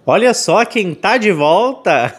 Olha só quem tá de volta!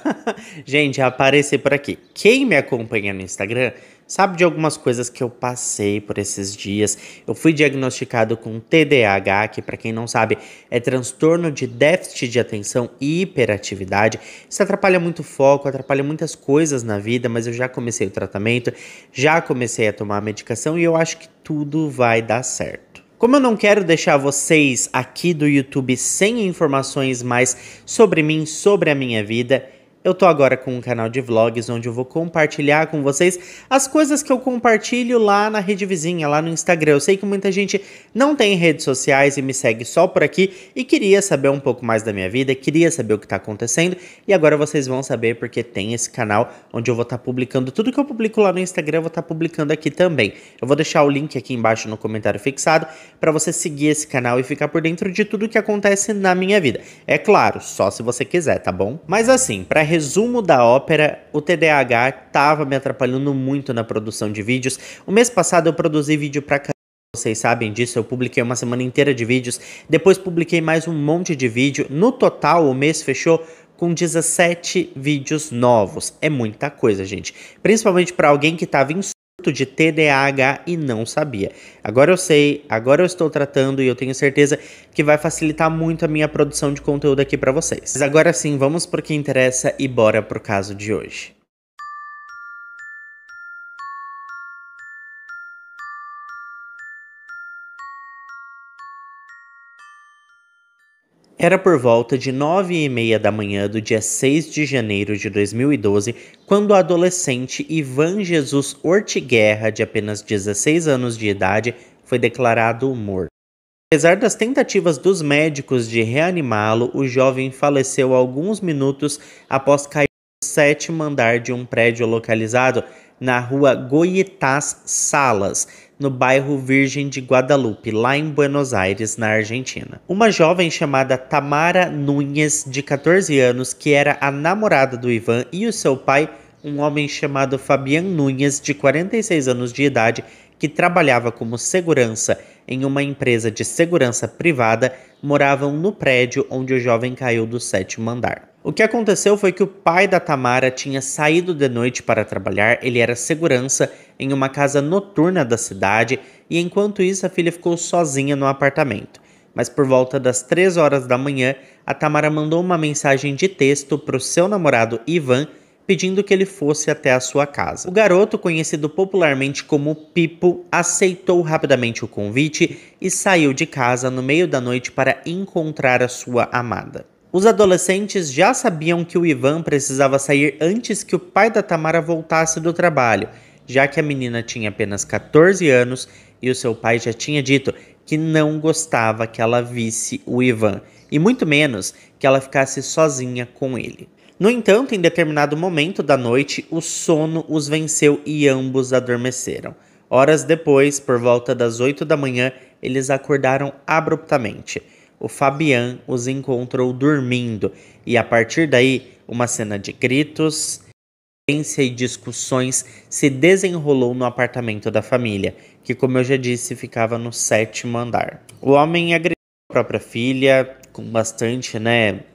Gente, apareci por aqui. Quem me acompanha no Instagram sabe de algumas coisas que eu passei por esses dias. Eu fui diagnosticado com TDAH, que para quem não sabe é transtorno de déficit de atenção e hiperatividade. Isso atrapalha muito o foco, atrapalha muitas coisas na vida, mas eu já comecei o tratamento, já comecei a tomar a medicação e eu acho que tudo vai dar certo. Como eu não quero deixar vocês aqui do YouTube sem informações mais sobre mim, sobre a minha vida, eu tô agora com um canal de vlogs onde eu vou compartilhar com vocês as coisas que eu compartilho lá na rede vizinha, lá no Instagram. Eu sei que muita gente não tem redes sociais e me segue só por aqui e queria saber um pouco mais da minha vida, queria saber o que tá acontecendo e agora vocês vão saber porque tem esse canal onde eu vou estar publicando tudo que eu publico lá no Instagram, eu vou estar publicando aqui também. Eu vou deixar o link aqui embaixo no comentário fixado para você seguir esse canal e ficar por dentro de tudo que acontece na minha vida. É claro, só se você quiser, tá bom? Mas assim, para resumo da ópera, o TDAH estava me atrapalhando muito na produção de vídeos. O mês passado eu produzi vídeo pra caramba, vocês sabem disso, eu publiquei uma semana inteira de vídeos, depois publiquei mais um monte de vídeo. No total, o mês fechou com 17 vídeos novos. É muita coisa, gente. Principalmente para alguém que estava em surto de TDAH e não sabia. Agora eu sei, agora eu estou tratando e eu tenho certeza que vai facilitar muito a minha produção de conteúdo aqui para vocês. Mas agora sim, vamos pro que interessa e bora pro caso de hoje. Era por volta de 9h30 da manhã do dia 6 de janeiro de 2012, quando o adolescente Ivan Jesus Ortiguerra, de apenas 16 anos de idade, foi declarado morto. Apesar das tentativas dos médicos de reanimá-lo, o jovem faleceu alguns minutos após cair do sétimo andar de um prédio localizado na rua Goiás Salas, no bairro Virgem de Guadalupe, lá em Buenos Aires, na Argentina. Uma jovem chamada Tamara Nunes, de 14 anos, que era a namorada do Ivan, e o seu pai, um homem chamado Fabian Nunes, de 46 anos de idade, que trabalhava como segurança em uma empresa de segurança privada, moravam no prédio onde o jovem caiu do sétimo andar. O que aconteceu foi que o pai da Tamara tinha saído de noite para trabalhar, ele era segurança em uma casa noturna da cidade e enquanto isso a filha ficou sozinha no apartamento. Mas por volta das 3 horas da manhã, a Tamara mandou uma mensagem de texto para o seu namorado Ivan, pedindo que ele fosse até a sua casa. O garoto, conhecido popularmente como Pipo, aceitou rapidamente o convite e saiu de casa no meio da noite para encontrar a sua amada. Os adolescentes já sabiam que o Ivan precisava sair antes que o pai da Tamara voltasse do trabalho, já que a menina tinha apenas 14 anos e o seu pai já tinha dito que não gostava que ela visse o Ivan, e muito menos que ela ficasse sozinha com ele. No entanto, em determinado momento da noite, o sono os venceu e ambos adormeceram. Horas depois, por volta das 8 da manhã, eles acordaram abruptamente. O Fabian os encontrou dormindo e, a partir daí, uma cena de gritos, violência e discussões se desenrolou no apartamento da família, que, como eu já disse, ficava no sétimo andar. O homem agrediu a própria filha com bastante,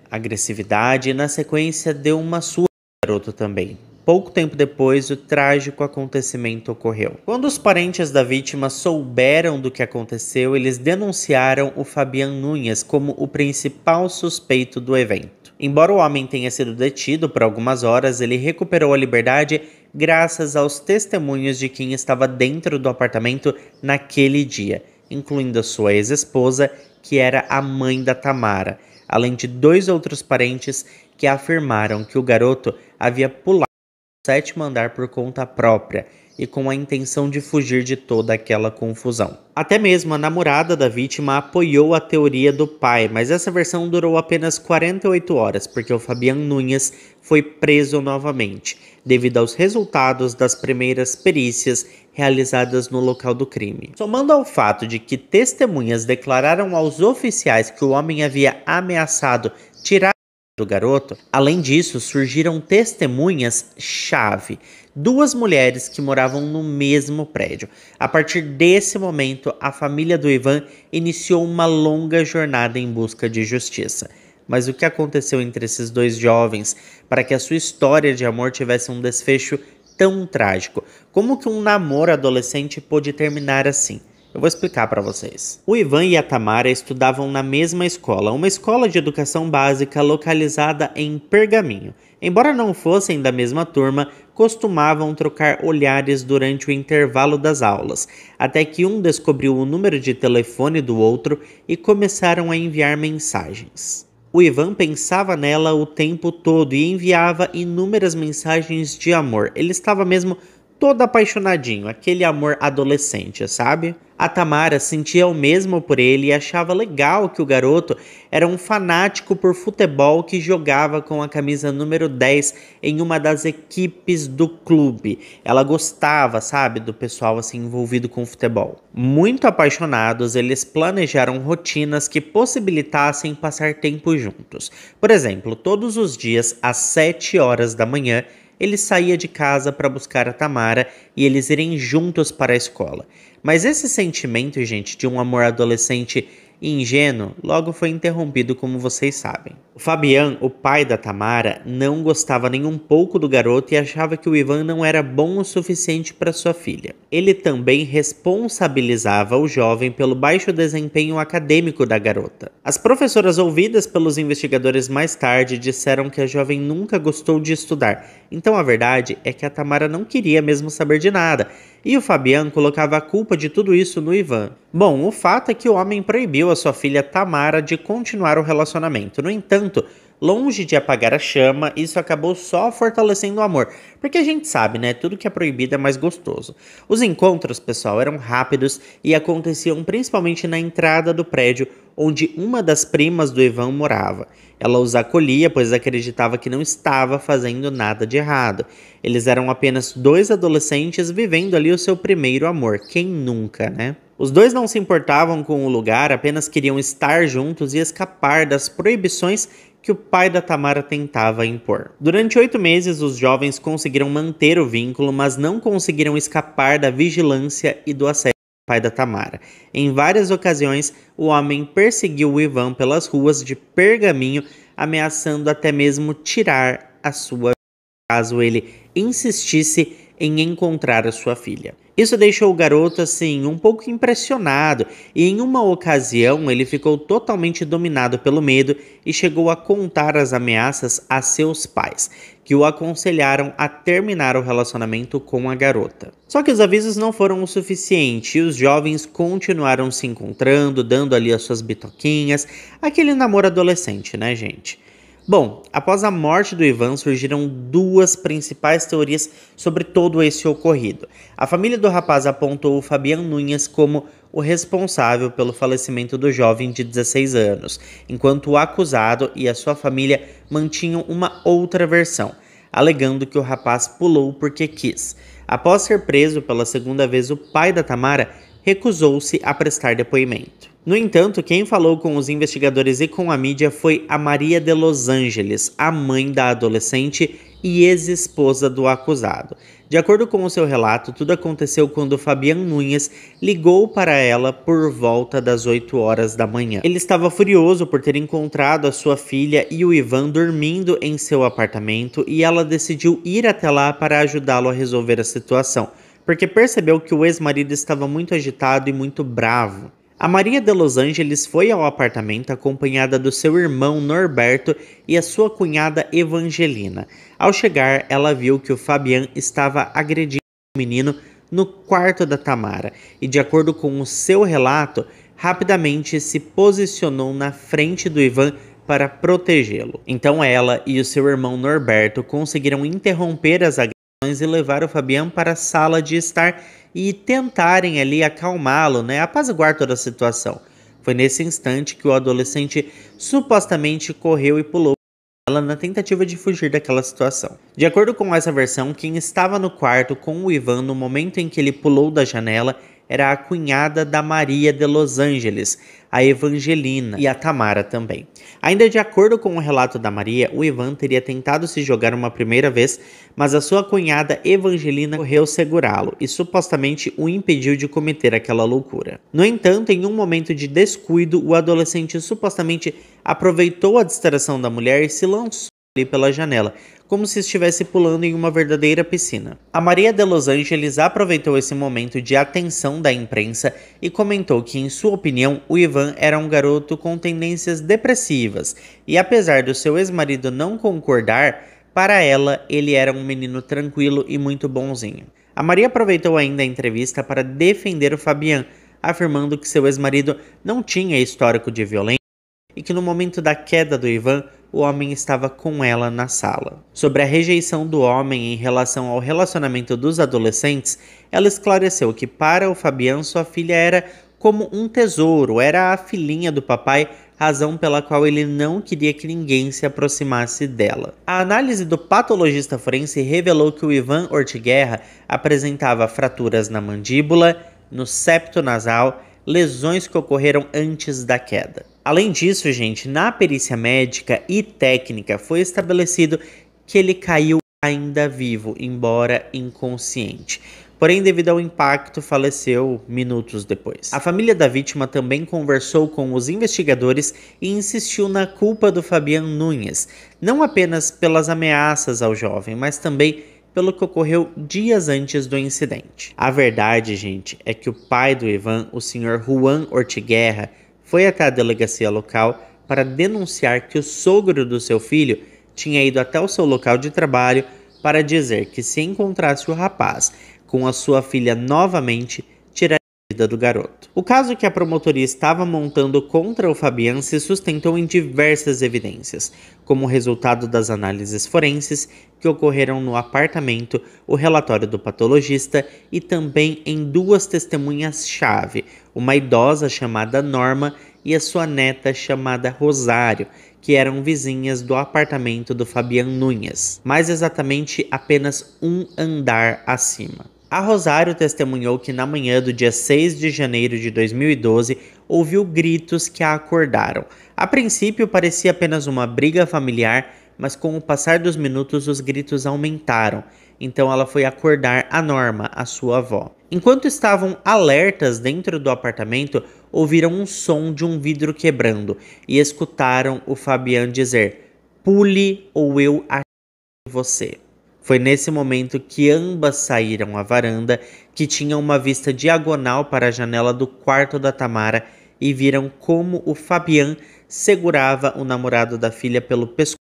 agressividade e na sequência deu uma surra no garoto também. Pouco tempo depois, o trágico acontecimento ocorreu. Quando os parentes da vítima souberam do que aconteceu, eles denunciaram o Fabian Nunes como o principal suspeito do evento. Embora o homem tenha sido detido por algumas horas, ele recuperou a liberdade graças aos testemunhos de quem estava dentro do apartamento naquele dia, incluindo a sua ex-esposa, que era a mãe da Tamara, além de 2 outros parentes que afirmaram que o garoto havia pulado do sétimo andar por conta própria e com a intenção de fugir de toda aquela confusão. Até mesmo a namorada da vítima apoiou a teoria do pai, mas essa versão durou apenas 48 horas, porque o Fabian Nunes foi preso novamente, devido aos resultados das primeiras perícias realizadas no local do crime. Somando ao fato de que testemunhas declararam aos oficiais que o homem havia ameaçado tirar do garoto, além disso, surgiram testemunhas-chave, 2 mulheres que moravam no mesmo prédio. A partir desse momento, a família do Ivan iniciou uma longa jornada em busca de justiça. Mas o que aconteceu entre esses dois jovens para que a sua história de amor tivesse um desfecho tão trágico? Como que um namoro adolescente pôde terminar assim? Eu vou explicar para vocês. O Ivan e a Tamara estudavam na mesma escola, uma escola de educação básica localizada em Pergaminho. Embora não fossem da mesma turma, costumavam trocar olhares durante o intervalo das aulas, até que um descobriu o número de telefone do outro e começaram a enviar mensagens. O Ivan pensava nela o tempo todo e enviava inúmeras mensagens de amor. Ele estava mesmo todo apaixonadinho, aquele amor adolescente, sabe? A Tamara sentia o mesmo por ele e achava legal que o garoto era um fanático por futebol que jogava com a camisa número 10 em uma das equipes do clube. Ela gostava, sabe, do pessoal assim envolvido com futebol. Muito apaixonados, eles planejaram rotinas que possibilitassem passar tempo juntos. Por exemplo, todos os dias às 7 horas da manhã, ele saía de casa para buscar a Tamara e eles irem juntos para a escola. Mas esse sentimento, gente, de um amor adolescente ingênuo, logo foi interrompido, como vocês sabem. O Fabian, o pai da Tamara, não gostava nem um pouco do garoto e achava que o Ivan não era bom o suficiente para sua filha. Ele também responsabilizava o jovem pelo baixo desempenho acadêmico da garota. As professoras ouvidas pelos investigadores mais tarde disseram que a jovem nunca gostou de estudar, então a verdade é que a Tamara não queria mesmo saber de nada, e o Fabian colocava a culpa de tudo isso no Ivan. Bom, o fato é que o homem proibiu a sua filha Tamara de continuar o relacionamento. No entanto, longe de apagar a chama, isso acabou só fortalecendo o amor. Porque a gente sabe, né? Tudo que é proibido é mais gostoso. Os encontros, pessoal, eram rápidos e aconteciam principalmente na entrada do prédio onde uma das primas do Ivan morava. Ela os acolhia, pois acreditava que não estava fazendo nada de errado. Eles eram apenas dois adolescentes vivendo ali o seu primeiro amor. Quem nunca, né? Os dois não se importavam com o lugar, apenas queriam estar juntos e escapar das proibições que o pai da Tamara tentava impor. Durante 8 meses, os jovens conseguiram manter o vínculo, mas não conseguiram escapar da vigilância e do assédio do pai da Tamara. Em várias ocasiões, o homem perseguiu o Ivan pelas ruas de Pergaminho, ameaçando até mesmo tirar a sua vida caso ele insistisse em encontrar a sua filha. Isso deixou o garoto assim um pouco impressionado e em uma ocasião ele ficou totalmente dominado pelo medo e chegou a contar as ameaças a seus pais, que o aconselharam a terminar o relacionamento com a garota. Só que os avisos não foram o suficiente e os jovens continuaram se encontrando, dando ali as suas bitoquinhas, aquele namoro adolescente, né, gente? Bom, após a morte do Ivan, surgiram duas principais teorias sobre todo esse ocorrido. A família do rapaz apontou o Fabian Nunes como o responsável pelo falecimento do jovem de 16 anos, enquanto o acusado e a sua família mantinham uma outra versão, alegando que o rapaz pulou porque quis. Após ser preso pela segunda vez, o pai da Tamara recusou-se a prestar depoimento. No entanto, quem falou com os investigadores e com a mídia foi a Maria de Los Angeles, a mãe da adolescente e ex-esposa do acusado. De acordo com o seu relato, tudo aconteceu quando Fabian Nunes ligou para ela por volta das 8 horas da manhã. Ele estava furioso por ter encontrado a sua filha e o Ivan dormindo em seu apartamento e ela decidiu ir até lá para ajudá-lo a resolver a situação, porque percebeu que o ex-marido estava muito agitado e muito bravo. A Maria de Los Angeles foi ao apartamento acompanhada do seu irmão Norberto e a sua cunhada Evangelina. Ao chegar, ela viu que o Fabian estava agredindo o menino no quarto da Tamara e, de acordo com o seu relato, rapidamente se posicionou na frente do Ivan para protegê-lo. Então ela e o seu irmão Norberto conseguiram interromper as agressões e levar o Fabian para a sala de estar e tentarem ali acalmá-lo, né, apaziguar toda a situação. Foi nesse instante que o adolescente supostamente correu e pulou ela na tentativa de fugir daquela situação. De acordo com essa versão, quem estava no quarto com o Ivan no momento em que ele pulou da janela era a cunhada da Maria de Los Angeles, a Evangelina, e a Tamara também. Ainda de acordo com o relato da Maria, o Ivan teria tentado se jogar uma primeira vez, mas a sua cunhada Evangelina correu segurá-lo e supostamente o impediu de cometer aquela loucura. No entanto, em um momento de descuido, o adolescente supostamente aproveitou a distração da mulher e se lançou ali pela janela, como se estivesse pulando em uma verdadeira piscina. A Maria de Los Angeles aproveitou esse momento de atenção da imprensa e comentou que, em sua opinião, o Ivan era um garoto com tendências depressivas e, apesar do seu ex-marido não concordar, para ela ele era um menino tranquilo e muito bonzinho. A Maria aproveitou ainda a entrevista para defender o Fabian, afirmando que seu ex-marido não tinha histórico de violência e que no momento da queda do Ivan, o homem estava com ela na sala. Sobre a rejeição do homem em relação ao relacionamento dos adolescentes, ela esclareceu que para o Fabian sua filha era como um tesouro, era a filhinha do papai, razão pela qual ele não queria que ninguém se aproximasse dela. A análise do patologista forense revelou que o Ivan Ortiguerra apresentava fraturas na mandíbula, no septo nasal, lesões que ocorreram antes da queda. Além disso, gente, na perícia médica e técnica foi estabelecido que ele caiu ainda vivo, embora inconsciente. Porém, devido ao impacto, faleceu minutos depois. A família da vítima também conversou com os investigadores e insistiu na culpa do Fabian Nunes, não apenas pelas ameaças ao jovem, mas também pelo que ocorreu dias antes do incidente. A verdade, gente, é que o pai do Ivan, o Sr. Juan Ortiguerra, foi até a delegacia local para denunciar que o sogro do seu filho tinha ido até o seu local de trabalho para dizer que se encontrasse o rapaz com a sua filha novamente, tiraria a vida do garoto. O caso que a promotoria estava montando contra o Fabian se sustentou em diversas evidências, como resultado das análises forenses que ocorreram no apartamento, o relatório do patologista e também em duas testemunhas-chave, uma idosa chamada Norma e a sua neta chamada Rosário, que eram vizinhas do apartamento do Fabian Nunes, mais exatamente apenas um andar acima. A Rosário testemunhou que na manhã do dia 6 de janeiro de 2012 ouviu gritos que a acordaram. A princípio parecia apenas uma briga familiar, mas com o passar dos minutos os gritos aumentaram. Então ela foi acordar a Norma, a sua avó. Enquanto estavam alertas dentro do apartamento, ouviram um som de um vidro quebrando e escutaram o Fabian dizer: "Pule ou eu atiro em você". Foi nesse momento que ambas saíram à varanda, que tinha uma vista diagonal para a janela do quarto da Tamara, e viram como o Fabian segurava o namorado da filha pelo pescoço,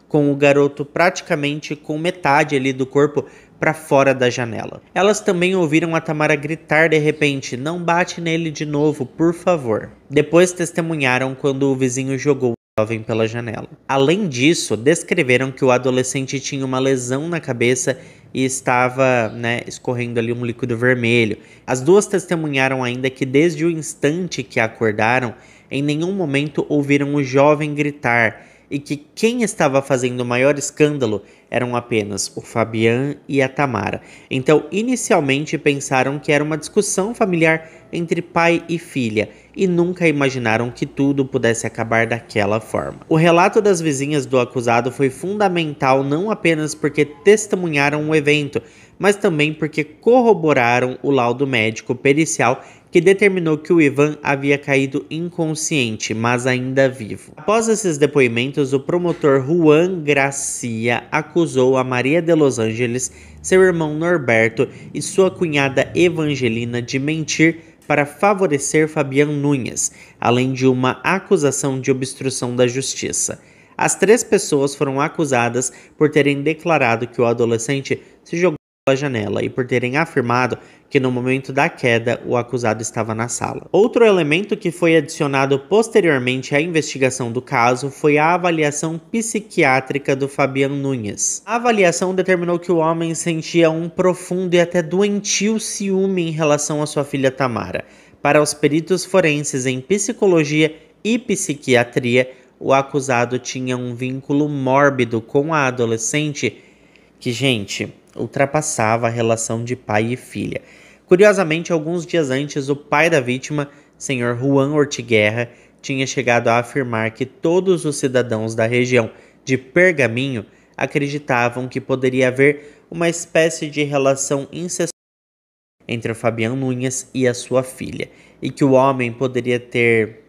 com o garoto praticamente com metade ali do corpo para fora da janela. Elas também ouviram a Tamara gritar de repente: "Não bate nele de novo, por favor". Depois testemunharam quando o vizinho jogou o jovem pela janela. Além disso, descreveram que o adolescente tinha uma lesão na cabeça e estava, escorrendo ali um líquido vermelho. As duas testemunharam ainda que desde o instante que acordaram, em nenhum momento ouviram o jovem gritar, e que quem estava fazendo o maior escândalo eram apenas o Fabian e a Tamara. Então, inicialmente pensaram que era uma discussão familiar entre pai e filha, e nunca imaginaram que tudo pudesse acabar daquela forma. O relato das vizinhas do acusado foi fundamental não apenas porque testemunharam o evento, mas também porque corroboraram o laudo médico pericial que determinou que o Ivan havia caído inconsciente, mas ainda vivo. Após esses depoimentos, o promotor Juan Gracia acusou a Maria de Los Angeles, seu irmão Norberto e sua cunhada Evangelina de mentir para favorecer Fabian Nunes, além de uma acusação de obstrução da justiça. As três pessoas foram acusadas por terem declarado que o adolescente se jogou pela janela e por terem afirmado que no momento da queda o acusado estava na sala. Outro elemento que foi adicionado posteriormente à investigação do caso foi a avaliação psiquiátrica do Fabian Nunes. A avaliação determinou que o homem sentia um profundo e até doentio ciúme em relação à sua filha Tamara. Para os peritos forenses em psicologia e psiquiatria, o acusado tinha um vínculo mórbido com a adolescente que, gente, ultrapassava a relação de pai e filha. Curiosamente, alguns dias antes, o pai da vítima, senhor Juan Ortiguerra, tinha chegado a afirmar que todos os cidadãos da região de Pergaminho acreditavam que poderia haver uma espécie de relação incestuosa entre o Fabián Núñez e a sua filha, e que o homem poderia ter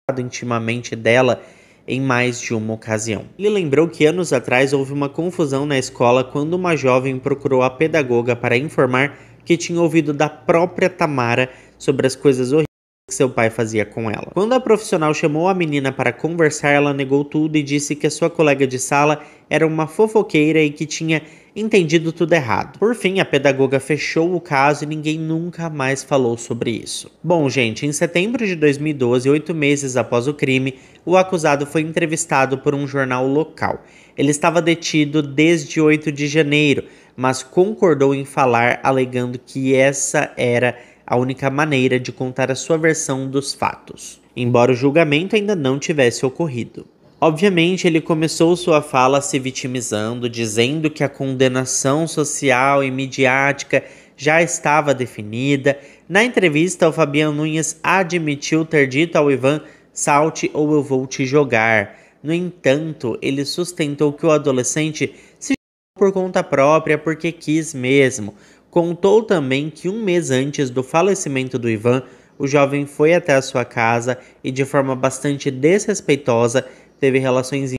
gostado intimamente dela em mais de uma ocasião. Ele lembrou que anos atrás houve uma confusão na escola quando uma jovem procurou a pedagoga para informar que tinha ouvido da própria Tamara sobre as coisas horríveis que seu pai fazia com ela. Quando a profissional chamou a menina para conversar, ela negou tudo e disse que a sua colega de sala era uma fofoqueira e que tinha entendido tudo errado. Por fim, a pedagoga fechou o caso e ninguém nunca mais falou sobre isso. Bom, gente, em setembro de 2012, 8 meses após o crime, o acusado foi entrevistado por um jornal local. Ele estava detido desde 8 de janeiro, mas concordou em falar, alegando que essa era a única maneira de contar a sua versão dos fatos, embora o julgamento ainda não tivesse ocorrido. Obviamente, ele começou sua fala se vitimizando, dizendo que a condenação social e midiática já estava definida. Na entrevista, o Fabián Núñez admitiu ter dito ao Iván: "Salte ou eu vou te jogar". No entanto, ele sustentou que o adolescente se jogou por conta própria porque quis mesmo. Contou também que um mês antes do falecimento do Iván, o jovem foi até a sua casa e, de forma bastante desrespeitosa, teve relações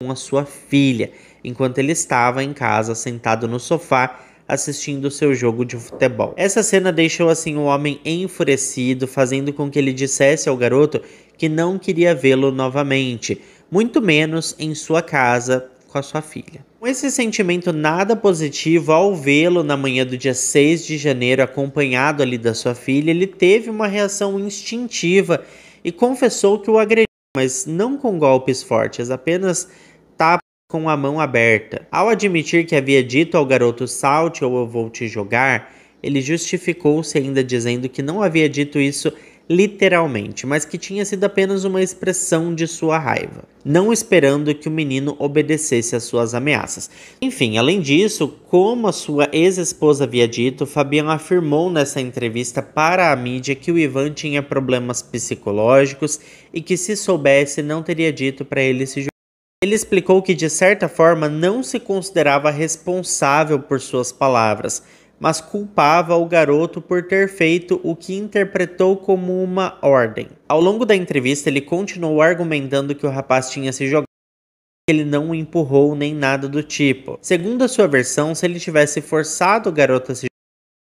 com a sua filha, enquanto ele estava em casa sentado no sofá assistindo seu jogo de futebol. Essa cena deixou assim o homem enfurecido, fazendo com que ele dissesse ao garoto que não queria vê-lo novamente, muito menos em sua casa com a sua filha. Com esse sentimento nada positivo ao vê-lo na manhã do dia 6 de janeiro acompanhado ali da sua filha, ele teve uma reação instintiva e confessou que o agrediu, mas não com golpes fortes, apenas tapas com a mão aberta. Ao admitir que havia dito ao garoto "salte ou eu vou te jogar", ele justificou-se ainda dizendo que não havia dito isso literalmente, mas que tinha sido apenas uma expressão de sua raiva, não esperando que o menino obedecesse às suas ameaças. Enfim, além disso, como a sua ex-esposa havia dito, Fabián afirmou nessa entrevista para a mídia que o Iván tinha problemas psicológicos e que, se soubesse, não teria dito para ele se jogar. Ele explicou que, de certa forma, não se considerava responsável por suas palavras, mas culpava o garoto por ter feito o que interpretou como uma ordem. Ao longo da entrevista, ele continuou argumentando que o rapaz tinha se jogado, que ele não o empurrou nem nada do tipo. Segundo a sua versão, se ele tivesse forçado o garoto a se jogar,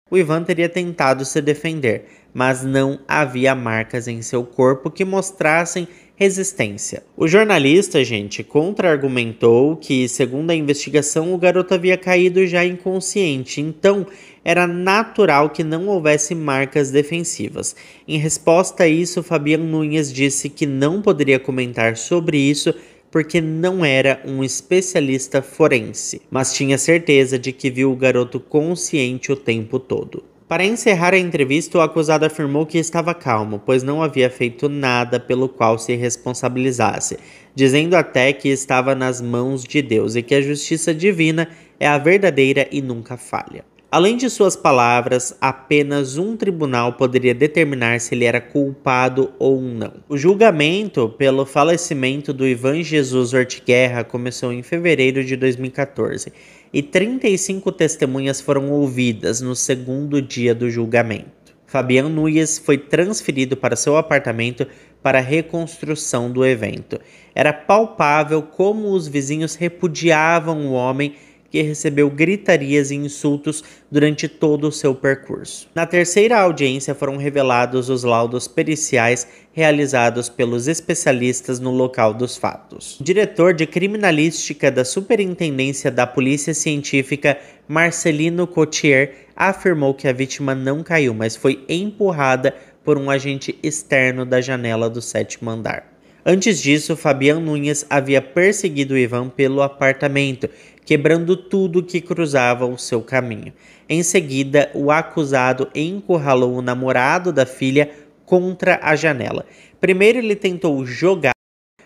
o Iván teria tentado se defender, mas não havia marcas em seu corpo que mostrassem resistência. O jornalista, gente, contra-argumentou que, segundo a investigação, o garoto havia caído já inconsciente, então era natural que não houvesse marcas defensivas. Em resposta a isso, Fabián Núñez disse que não poderia comentar sobre isso porque não era um especialista forense, mas tinha certeza de que viu o garoto consciente o tempo todo. Para encerrar a entrevista, o acusado afirmou que estava calmo, pois não havia feito nada pelo qual se responsabilizasse, dizendo até que estava nas mãos de Deus e que a justiça divina é a verdadeira e nunca falha. Além de suas palavras, apenas um tribunal poderia determinar se ele era culpado ou não. O julgamento pelo falecimento do Iván Jesus Ortiguerra começou em fevereiro de 2014 e 35 testemunhas foram ouvidas no segundo dia do julgamento. Fabián Núñez foi transferido para seu apartamento para a reconstrução do evento. Era palpável como os vizinhos repudiavam o homem, que recebeu gritarias e insultos durante todo o seu percurso. Na terceira audiência foram revelados os laudos periciais realizados pelos especialistas no local dos fatos. O diretor de criminalística da Superintendência da Polícia Científica, Marcelino Cotier, afirmou que a vítima não caiu, mas foi empurrada por um agente externo da janela do 7º andar. Antes disso, Fabián Núñez havia perseguido Iván pelo apartamento, quebrando tudo que cruzava o seu caminho. Em seguida, o acusado encurralou o namorado da filha contra a janela. Primeiro ele tentou jogar,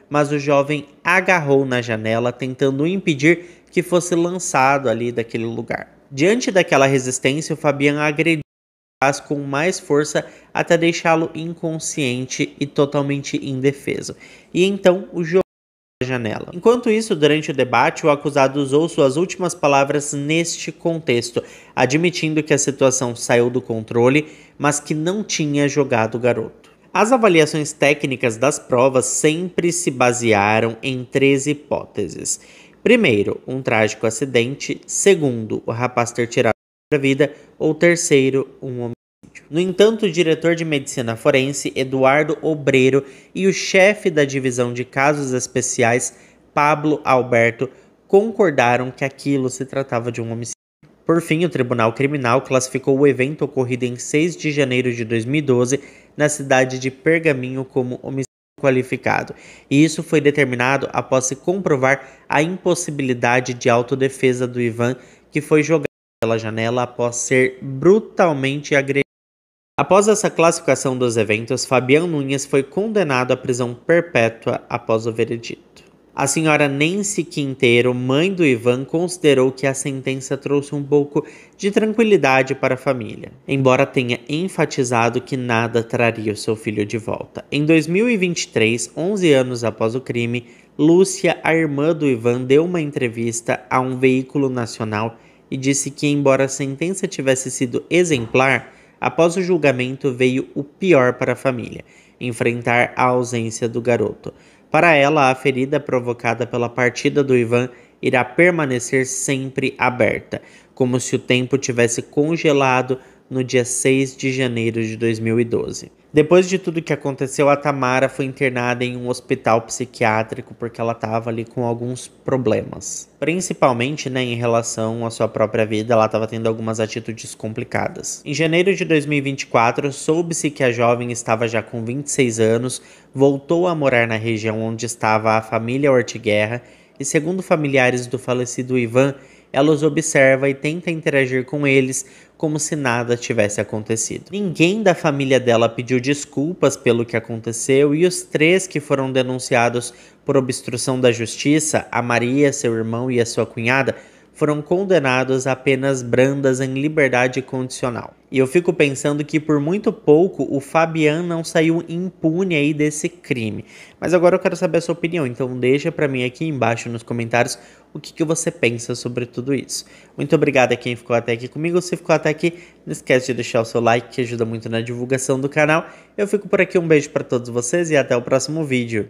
mas o jovem agarrou na janela, tentando impedir que fosse lançado ali daquele lugar. Diante daquela resistência, o Fabián agrediu com mais força até deixá-lo inconsciente e totalmente indefeso. E então o jogou da janela. Enquanto isso, durante o debate, o acusado usou suas últimas palavras neste contexto, admitindo que a situação saiu do controle, mas que não tinha jogado o garoto. As avaliações técnicas das provas sempre se basearam em 3 hipóteses. Primeiro, um trágico acidente. Segundo, o rapaz ter tirado a vida. Ou terceiro, um homicídio. No entanto, o diretor de medicina forense, Eduardo Obreiro, e o chefe da divisão de casos especiais, Pablo Alberto, concordaram que aquilo se tratava de um homicídio. Por fim, o Tribunal Criminal classificou o evento ocorrido em 6 de janeiro de 2012 na cidade de Pergaminho como homicídio qualificado. E isso foi determinado após se comprovar a impossibilidade de autodefesa do Ivan, que foi jogado pela janela após ser brutalmente agredido. Após essa classificação dos eventos, Fabiano Nunes foi condenado à prisão perpétua após o veredito. A senhora Nancy Quinteiro, mãe do Ivan, considerou que a sentença trouxe um pouco de tranquilidade para a família, embora tenha enfatizado que nada traria o seu filho de volta. Em 2023, 11 anos após o crime, Lúcia, a irmã do Ivan, deu uma entrevista a um veículo nacional e disse que, embora a sentença tivesse sido exemplar, após o julgamento veio o pior para a família: enfrentar a ausência do garoto. Para ela, a ferida provocada pela partida do Ivan irá permanecer sempre aberta, como se o tempo tivesse congelado no dia 6 de janeiro de 2012. Depois de tudo que aconteceu, a Tamara foi internada em um hospital psiquiátrico porque ela estava ali com alguns problemas. Principalmente, em relação à sua própria vida, ela estava tendo algumas atitudes complicadas. Em janeiro de 2024, soube-se que a jovem estava já com 26 anos, voltou a morar na região onde estava a família Ortiguerra e, segundo familiares do falecido Ivan, ela os observa e tenta interagir com eles como se nada tivesse acontecido. Ninguém da família dela pediu desculpas pelo que aconteceu e os 3 que foram denunciados por obstrução da justiça, a Maria, seu irmão e a sua cunhada, foram condenados a penas brandas em liberdade condicional. E eu fico pensando que por muito pouco o Fabian não saiu impune aí desse crime. Mas agora eu quero saber a sua opinião, então deixa pra mim aqui embaixo nos comentários o que você pensa sobre tudo isso. Muito obrigado a quem ficou até aqui comigo. Se ficou até aqui, não esquece de deixar o seu like, que ajuda muito na divulgação do canal. Eu fico por aqui, um beijo pra todos vocês e até o próximo vídeo.